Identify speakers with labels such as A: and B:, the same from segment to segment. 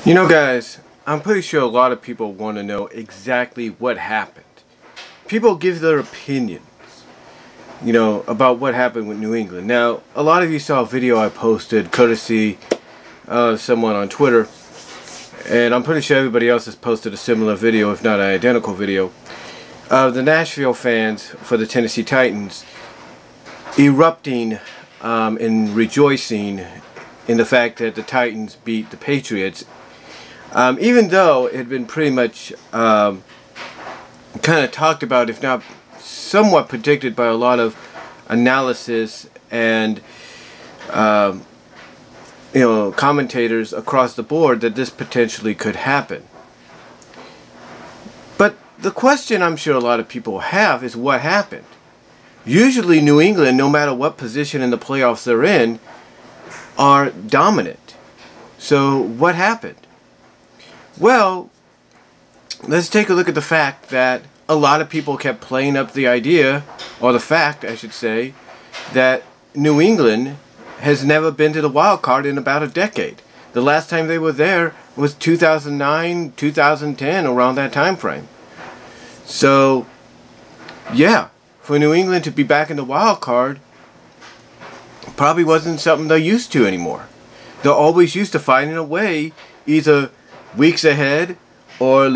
A: You know, guys, I'm pretty sure a lot of people want to know exactly what happened. People give their opinions, about what happened with New England. Now, a lot of you saw a video I posted courtesy of someone on Twitter, and I'm pretty sure everybody else has posted a similar video, if not an identical video, of the Nashville fans for the Tennessee Titans erupting and rejoicing in the fact that the Titans beat the Patriots. Even though it had been pretty much kind of talked about, if not somewhat predicted by a lot of analysis and commentators across the board, that this potentially could happen. But the question I'm sure a lot of people have is what happened. Usually New England, no matter what position in the playoffs they're in, are dominant. So what happened? Well, let's take a look at the fact that a lot of people kept playing up the idea, or the fact, I should say, that New England has never been to the wild card in about a decade. The last time they were there was 2009, 2010, around that time frame. So, yeah, for New England to be back in the wild card probably wasn't something they're used to anymore. They're always used to finding a way, either weeks ahead or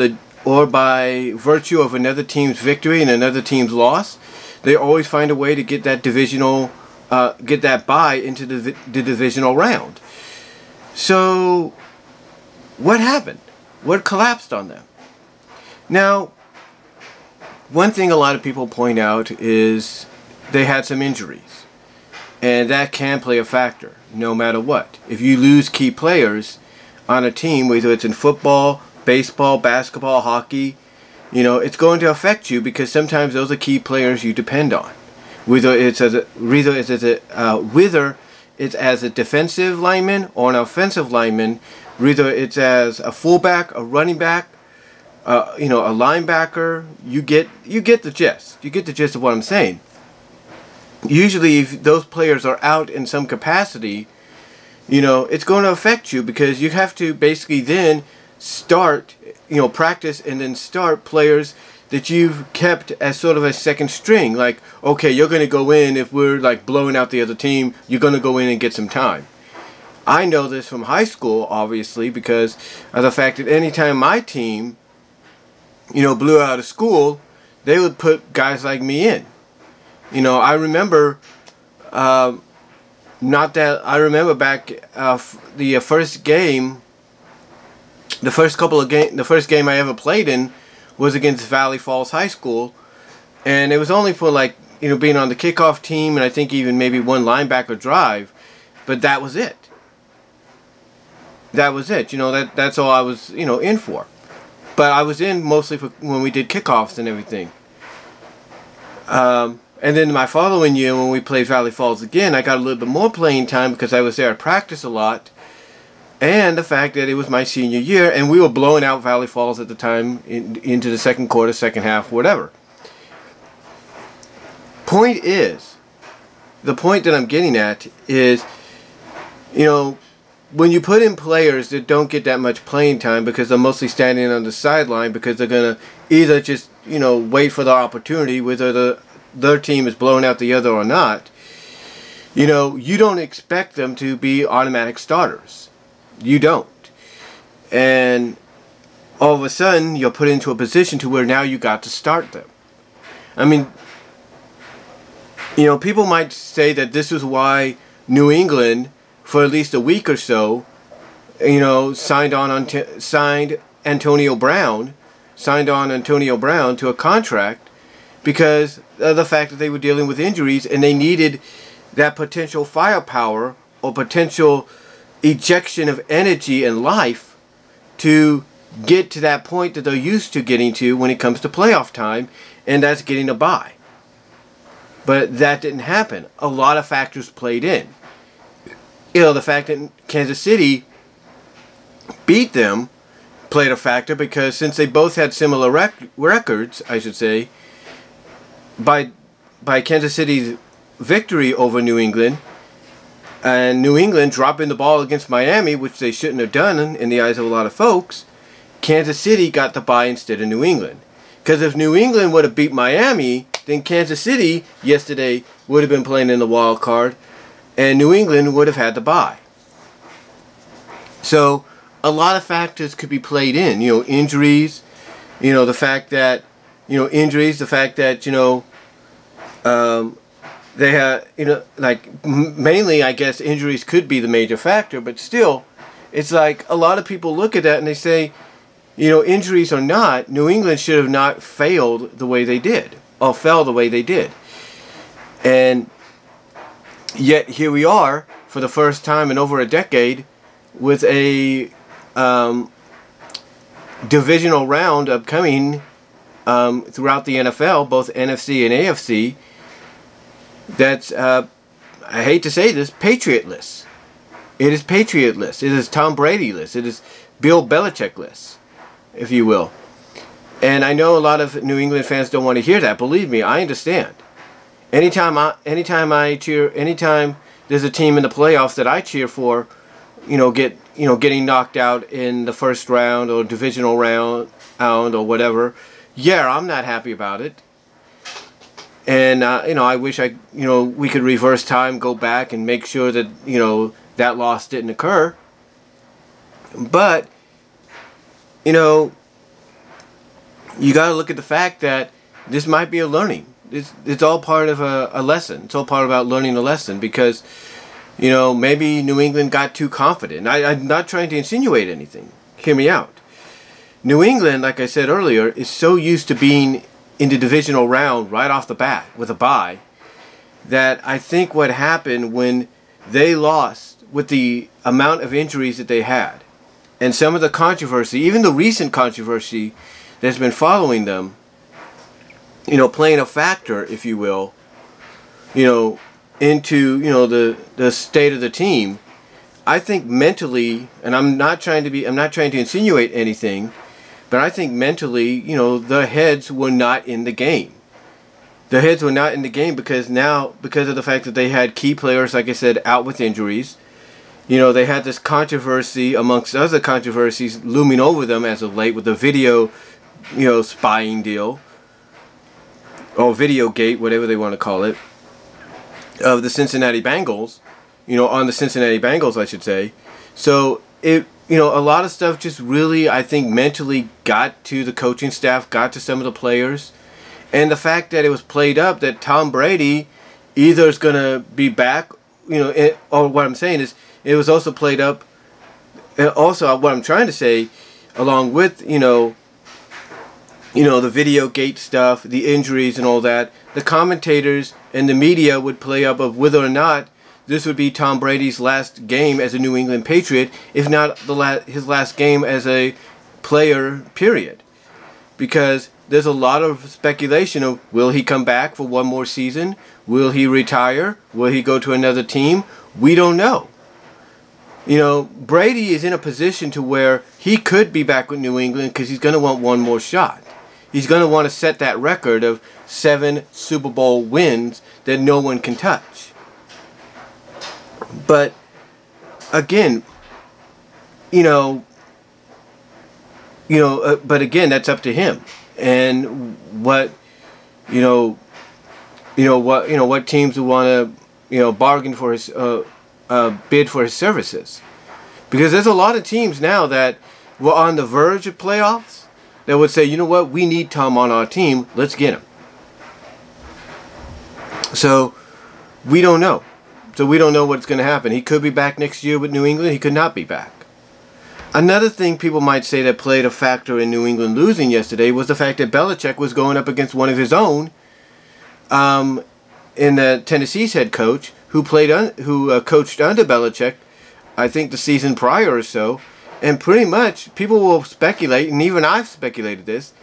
A: by virtue of another team's victory and another team's loss. They always find a way to get that get that bye into the divisional round. So what happened? What collapsed on them? Now, one thing a lot of people point out is they had some injuries, and that can play a factor no matter what. If you lose key players on a team, whether it's in football, baseball, basketball, hockey, it's going to affect you, because sometimes those are key players you depend on. Whether it's as a defensive lineman or an offensive lineman, whether it's as a fullback, a running back, a linebacker, you get the gist. You get the gist of what I'm saying. Usually, if those players are out in some capacity, it's going to affect you, because you have to basically then start, practice and then start players that you've kept as sort of a second string. Like, okay, you're going to go in, if we're like blowing out the other team, you're going to go in and get some time. I know this from high school, obviously, because of the fact that anytime my team, blew out of school, they would put guys like me in. I remember, I remember back the first game I ever played in was against Valley Falls High School, and it was only for being on the kickoff team, and I think even maybe one linebacker drive, but that was it. That was it. That's all I was in for. But I was in mostly for when we did kickoffs and everything. And then my following year, when we played Valley Falls again, I got a little bit more playing time because I was there at practice a lot. And the fact that it was my senior year, and we were blowing out Valley Falls at the time into the second quarter, second half, whatever. The point that I'm getting at is, when you put in players that don't get that much playing time because they're mostly standing on the sideline because they're going to either just, wait for their opportunity, whether their team is blowing out the other or not, you don't expect them to be automatic starters. You don't. And all of a sudden, you're put into a position to where now you got to start them. I mean, people might say that this is why New England, for at least a week or so, signed Antonio Brown to a contract, because of the fact that they were dealing with injuries and they needed that potential firepower or potential ejection of energy and life to get to that point that they're used to getting to when it comes to playoff time, and that's getting a bye. But that didn't happen. A lot of factors played in. The fact that Kansas City beat them played a factor, because since they both had similar records, I should say, by Kansas City's victory over New England, and New England dropping the ball against Miami, which they shouldn't have done in the eyes of a lot of folks, Kansas City got the bye instead of New England. Because if New England would have beat Miami, then Kansas City yesterday would have been playing in the wild card, and New England would have had the bye. So a lot of factors could be played in. Injuries, the fact that, injuries, the fact that, they have, mainly, I guess, injuries could be the major factor, but still, it's like a lot of people look at that and they say, injuries or not, New England should have not failed the way they did, or fell the way they did. And yet, here we are, for the first time in over a decade, with a divisional round upcoming throughout the NFL, both NFC and AFC, that's, I hate to say this, Patriotless. It is Patriotless. It is Tom Brady-less. It is Bill Belichick-less, if you will. And I know a lot of New England fans don't want to hear that. Believe me, I understand. Anytime there's a team in the playoffs that I cheer for, getting knocked out in the first round or divisional round or whatever, yeah, I'm not happy about it. And I wish we could reverse time, go back and make sure that that loss didn't occur. But you got to look at the fact that this might be a learning. It's all part of a lesson. It's all part about learning a lesson, because maybe New England got too confident. I'm not trying to insinuate anything. Hear me out. New England, like I said earlier, is so used to being in the divisional round right off the bat with a bye, that I think what happened when they lost, with the amount of injuries that they had and some of the controversy, even the recent controversy that's been following them, playing a factor, if you will, into the state of the team. I think mentally, and I'm not trying to insinuate anything, but I think mentally, the heads were not in the game. The heads were not in the game because of the fact that they had key players, like I said, out with injuries. They had this controversy, amongst other controversies, looming over them as of late with the video, spying deal, or video gate, whatever they want to call it, of the Cincinnati Bengals, on the Cincinnati Bengals, I should say. So a lot of stuff just really, I think, mentally got to the coaching staff, got to some of the players. And the fact that it was played up that Tom Brady either is going to be back, or what I'm saying is, it was also played up. And also, what I'm trying to say, along with, the video gate stuff, the injuries and all that, the commentators and the media would play up of whether or not this would be Tom Brady's last game as a New England Patriot, if not his last game as a player, period. Because there's a lot of speculation of, will he come back for one more season? Will he retire? Will he go to another team? We don't know. Brady is in a position to where he could be back with New England because he's going to want one more shot. He's going to want to set that record of 7 Super Bowl wins that no one can touch. But again, but again, that's up to him, and what teams would want to bargain for his bid for his services, because there's a lot of teams now that were on the verge of playoffs that would say, we need Tom on our team, let's get him. So we don't know. So we don't know what's going to happen. He could be back next year with New England. He could not be back. Another thing people might say that played a factor in New England losing yesterday was the fact that Belichick was going up against one of his own, in the Tennessee's head coach, who coached under Belichick, I think the season prior or so, and pretty much people will speculate, and even I've speculated this,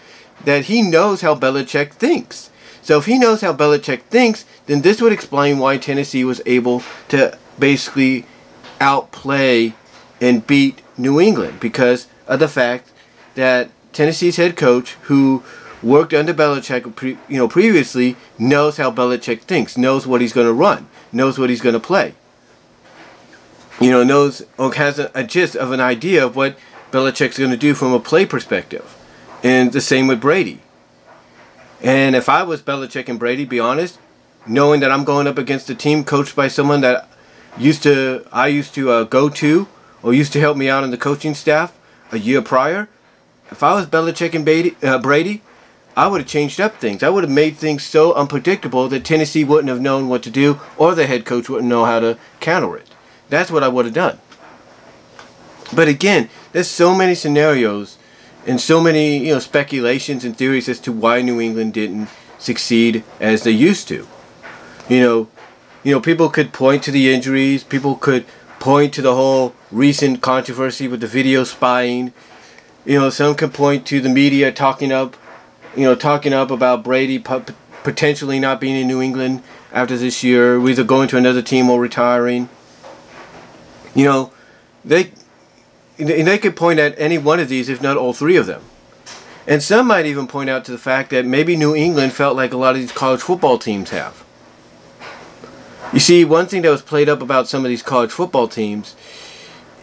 A: that he knows how Belichick thinks. So if he knows how Belichick thinks, then this would explain why Tennessee was able to basically outplay and beat New England, because of the fact that Tennessee's head coach, who worked under Belichick previously, knows how Belichick thinks, knows what he's going to run, knows what he's going to play. knows or has a gist of an idea of what Belichick's going to do from a play perspective. And the same with Brady. And if I was Belichick and Brady, be honest, knowing that I'm going up against a team coached by someone that I used to go to or used to help me out on the coaching staff a year prior, if I was Belichick and Brady, I would have changed up things. I would have made things so unpredictable that Tennessee wouldn't have known what to do, or the head coach wouldn't know how to counter it. That's what I would have done. But again, there's so many scenarios and so many speculations and theories as to why New England didn't succeed as they used to. People could point to the injuries. People could point to the whole recent controversy with the video spying. Some could point to the media talking up about Brady potentially not being in New England after this year, either going to another team or retiring. They could point at any one of these, if not all three of them. And some might even point out to the fact that maybe New England felt like a lot of these college football teams have. You see, one thing that was played up about some of these college football teams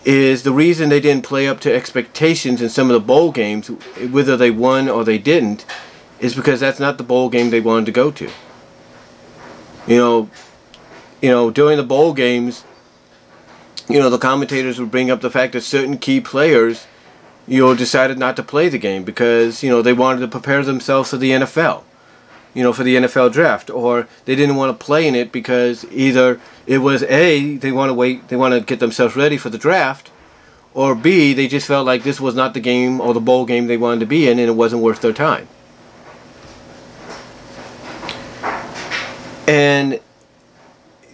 A: is the reason they didn't play up to expectations in some of the bowl games, whether they won or they didn't, is because that's not the bowl game they wanted to go to. During the bowl games, the commentators would bring up the fact that certain key players, decided not to play the game because, they wanted to prepare themselves for the NFL, for the NFL draft, or they didn't want to play in it because either it was A, they want to get themselves ready for the draft, or B, they just felt like this was not the game or the bowl game they wanted to be in and it wasn't worth their time. And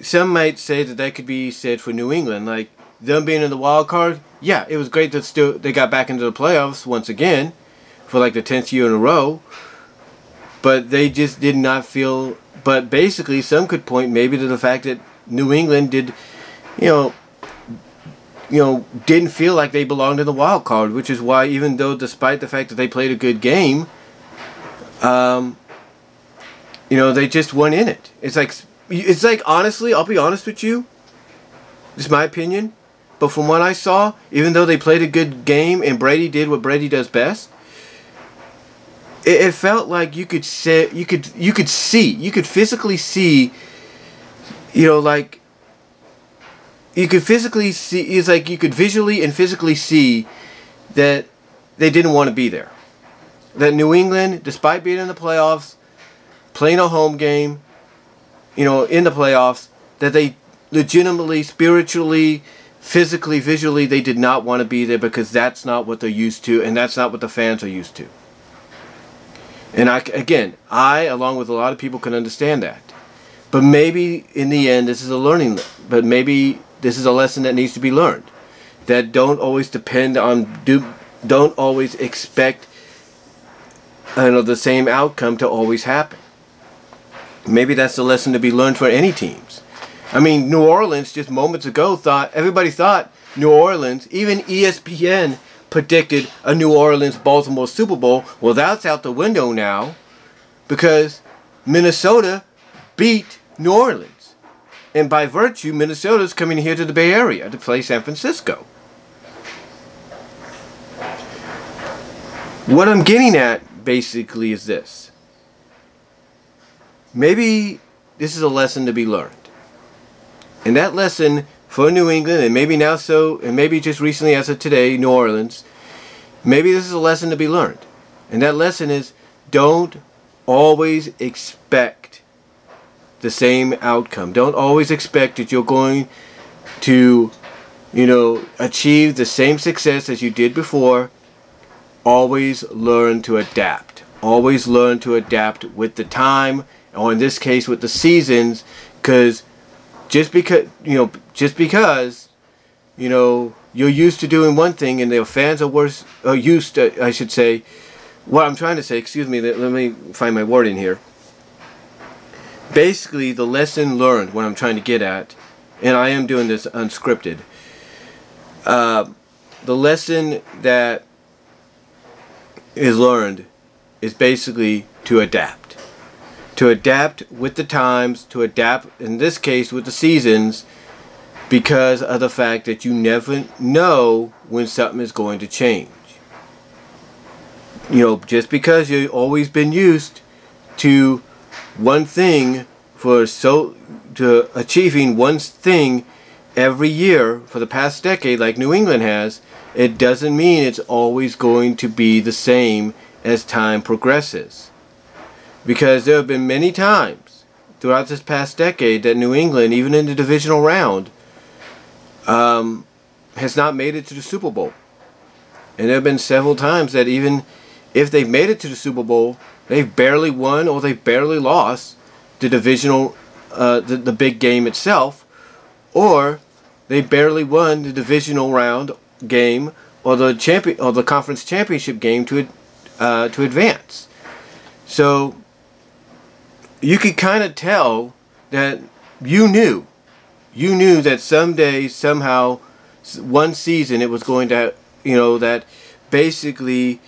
A: some might say that could be said for New England, like them being in the wild card. Yeah, it was great that they got back into the playoffs once again for like the 10th year in a row. But they just did not feel. But basically, some could point maybe to the fact that New England didn't feel like they belonged in the wild card, which is why, even though, despite the fact that they played a good game, they just weren't in it. It's like honestly, I'll be honest with you. It's my opinion, but from what I saw, even though they played a good game and Brady did what Brady does best, it felt like you could physically see, it's like you could visually and physically see that they didn't want to be there. That New England, despite being in the playoffs, playing a home game, in the playoffs, that they legitimately, spiritually, physically, visually, they did not want to be there because that's not what they're used to and that's not what the fans are used to. And I, along with a lot of people, can understand that. But maybe in the end, this is a lesson that needs to be learned. That don't always don't always expect the same outcome to always happen. Maybe that's the lesson to be learned for any teams. I mean, New Orleans just moments ago everybody thought New Orleans, even ESPN predicted a New Orleans-Baltimore Super Bowl. Well, that's out the window now because Minnesota beat New Orleans. And by virtue, Minnesota's coming here to the Bay Area to play San Francisco. What I'm getting at, basically, is this. Maybe this is a lesson to be learned. And that lesson for New England, and maybe now and maybe just recently as of today, New Orleans, maybe this is a lesson to be learned. And that lesson is, don't always expect the same outcome. Don't always expect that you're going to, achieve the same success as you did before. Always learn to adapt. Always learn to adapt with the time, or in this case with the seasons, because just because you're used to doing one thing and the fans are used to, I should say, what I'm trying to say, excuse me, let me find my wording here. Basically, the lesson learned, what I'm trying to get at, and I am doing this unscripted, the lesson that is learned is basically to adapt. To adapt with the times, to adapt, in this case, with the seasons, because of the fact that you never know when something is going to change. You know, just because you've always been used to one thing to achieving one thing every year for the past decade like New England has, it doesn't mean it's always going to be the same as time progresses. Because there have been many times throughout this past decade that New England, even in the divisional round, has not made it to the Super Bowl. And there have been several times that even if they've made it to the Super Bowl, they've barely won or they've barely lost the divisional, the big game itself, or they barely won the divisional round game or the conference championship game to advance. So you could kind of tell that you knew that someday, somehow, one season it was going to, that basically,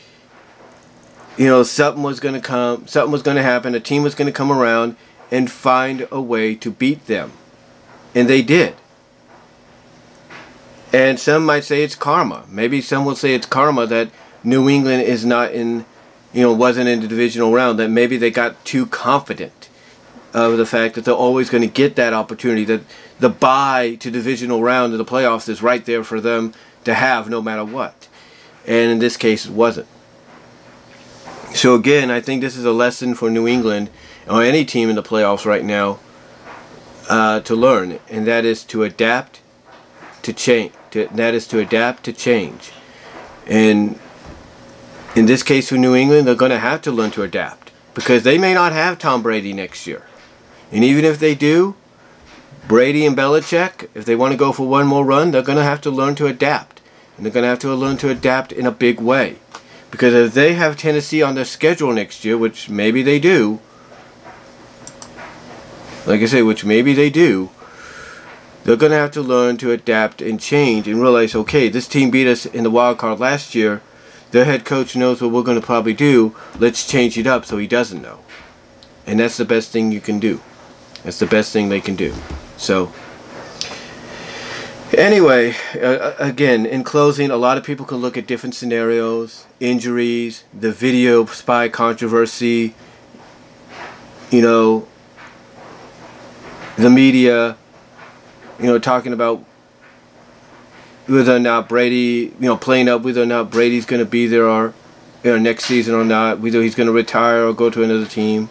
A: something was going to come, something was going to happen, a team was going to come around and find a way to beat them. And they did. And some might say it's karma. Maybe some will say it's karma that New England is not in, wasn't in the divisional round, that maybe they got too confident of the fact that they're always going to get that opportunity, that the bye to divisional round of the playoffs is right there for them to have no matter what. And in this case, it wasn't. So again, I think this is a lesson for New England or any team in the playoffs right now to learn, and that is to adapt to change. And in this case for New England, they're going to have to learn to adapt, because they may not have Tom Brady next year. And even if they do, Brady and Belichick, if they want to go for one more run, they're going to have to learn to adapt. And they're going to have to learn to adapt in a big way. Because if they have Tennessee on their schedule next year, which maybe they do, like I say, which maybe they do, they're going to have to learn to adapt and change and realize, okay, this team beat us in the wild card last year. Their head coach knows what we're going to probably do. Let's change it up so he doesn't know. And that's the best thing you can do. That's the best thing they can do. So, anyway, again, in closing, a lot of people can look at different scenarios, injuries, the video spy controversy, the media, talking about whether or not Brady, playing up whether or not Brady's going to be there or next season or not, whether he's going to retire or go to another team.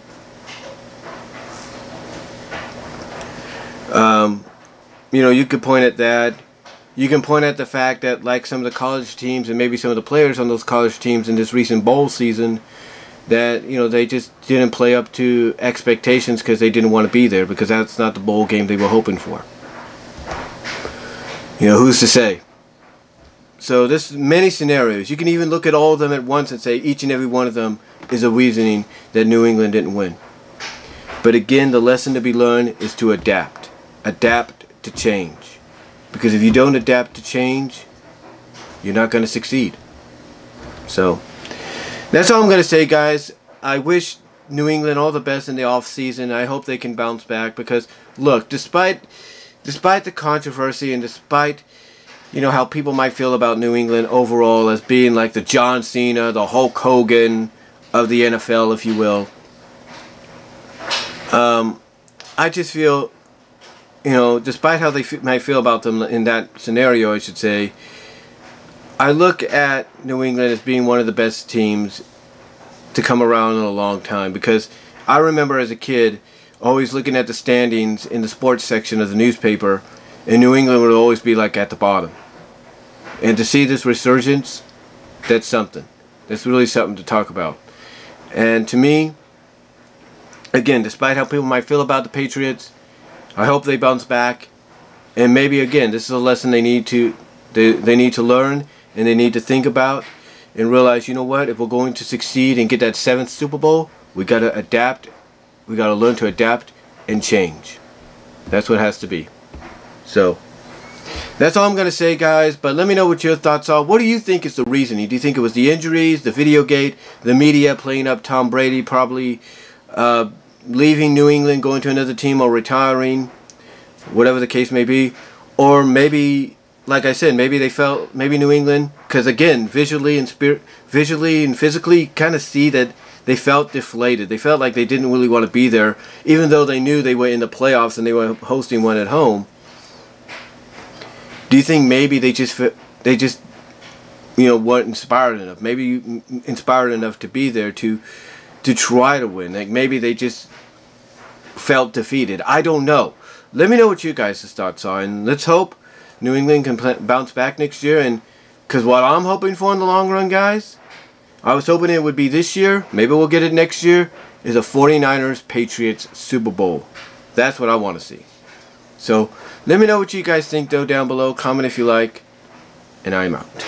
A: You could point at that. You can point at the fact that, like some of the college teams and maybe some of the players on those college teams in this recent bowl season, that they just didn't play up to expectations because they didn't want to be there, because that's not the bowl game they were hoping for. Who's to say? So there's many scenarios. You can even look at all of them at once and say each and every one of them is a reasoning that New England didn't win. But again, the lesson to be learned is to adapt. Adapt to change. Because if you don't adapt to change, you're not going to succeed. So that's all I'm going to say, guys. I wish New England all the best in the off season. I hope they can bounce back, because look, despite the controversy and despite how people might feel about New England overall as being like the John Cena, the Hulk Hogan of the NFL, if you will, I just feel, despite how they might feel about them in that scenario, I should say, I look at New England as being one of the best teams to come around in a long time, because I remember as a kid always looking at the standings in the sports section of the newspaper, and New England would always be like at the bottom. And to see this resurgence, that's something. That's really something to talk about. And to me, again, despite how people might feel about the Patriots, I hope they bounce back. And maybe again, this is a lesson they need to learn, and they need to think about and realize, you know what, if we're going to succeed and get that 7th Super Bowl, we got to adapt. We got to learn to adapt and change. That's what it has to be. So that's all I'm going to say, guys. But let me know what your thoughts are. What do you think is the reasoning? Do you think it was the injuries, the video gate, the media playing up Tom Brady, probably leaving New England, going to another team, or retiring, whatever the case may be? Or maybe, like I said, maybe they felt, maybe New England, because again, visually and physically, kind of see that they felt deflated. They felt like they didn't really want to be there, even though they knew they were in the playoffs and they were hosting one at home. Do you think maybe they just weren't inspired enough? Maybe inspired enough to be there to try to win. Like maybe they just felt defeated. I don't know. Let me know what you guys' thoughts are, and let's hope New England can bounce back next year. And because what I'm hoping for in the long run, guys, I was hoping it would be this year. Maybe we'll get it next year. Is a 49ers Patriots Super Bowl. That's what I want to see. So let me know what you guys think though down below. Comment if you like, and I'm out.